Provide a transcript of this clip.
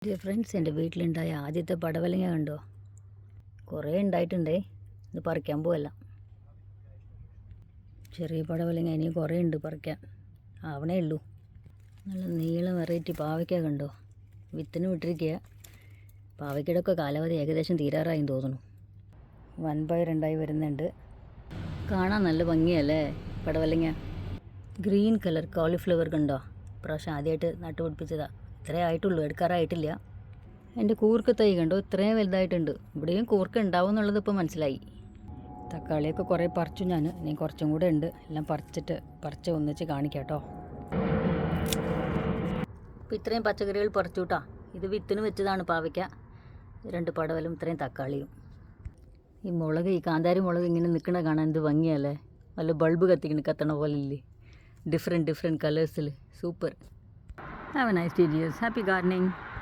Dear friends, എൻ്റെ വീട്ടിലുണ്ടായ ആദ്യത്തെ പടവലങ്ങ കണ്ടോ? കുറേ ഉണ്ടായിട്ടുണ്ടേ. ഇത് പറിക്കാൻ പോവല്ല. ചെറിയ പടവലങ്ങ ഇനിയും കുറേ ഉണ്ട് പറിക്കാൻ. ആവണേ ഉള്ളൂ. നല്ല നീളം വെറൈറ്റി പാവയ്ക്ക കണ്ടോ? വിത്തിന് വിട്ടിരിക്കുക. പാവയ്ക്കയുടെ ഒക്കെ കാലാവധി ഏകദേശം തീരാറായി തോന്നുന്നു. വൻപയറുണ്ടായി വരുന്നുണ്ട്. കാണാൻ നല്ല ഭംഗിയല്ലേ പടവലങ്ങ? ഗ്രീൻ കളർ കോളിഫ്ലവർ കണ്ടോ? പ്രാവശ്യം ആദ്യമായിട്ട് നട്ടുപിടിപ്പിച്ചതാണ്. ഇത്രേ ആയിട്ടുള്ളൂ, എടുക്കാറായിട്ടില്ല. എൻ്റെ കൂർക്ക തൈ കണ്ടോ? ഇത്രയും വലുതായിട്ടുണ്ട്. ഇവിടെയും കൂർക്ക ഉണ്ടാവും എന്നുള്ളത് ഇപ്പോൾ മനസ്സിലായി. തക്കാളിയൊക്കെ കുറേ പറിച്ചു ഞാൻ. ഇനി കുറച്ചും കൂടെ ഉണ്ട്. എല്ലാം പറിച്ച് ഒന്നിച്ച് കാണിക്കാം കേട്ടോ. ഇപ്പോൾ ഇത്രയും പച്ചക്കറികൾ പറിച്ചു കേട്ടോ. ഇത് വിത്തിന് വെച്ചതാണ് പാവയ്ക്ക. 2 പടവലും ഇത്രയും തക്കാളിയും. ഈ മുളക്, ഈ കാന്താരി മുളക് ഇങ്ങനെ നിൽക്കണ കാണാൻ എന്ത് ഭംഗിയല്ലേ? വല്ല ബൾബ് കത്തണ പോലെ ഇല്ലേ? ഡിഫറെൻറ്റ് കളേഴ്സിൽ. Super. Have a nice day dears. Happy gardening.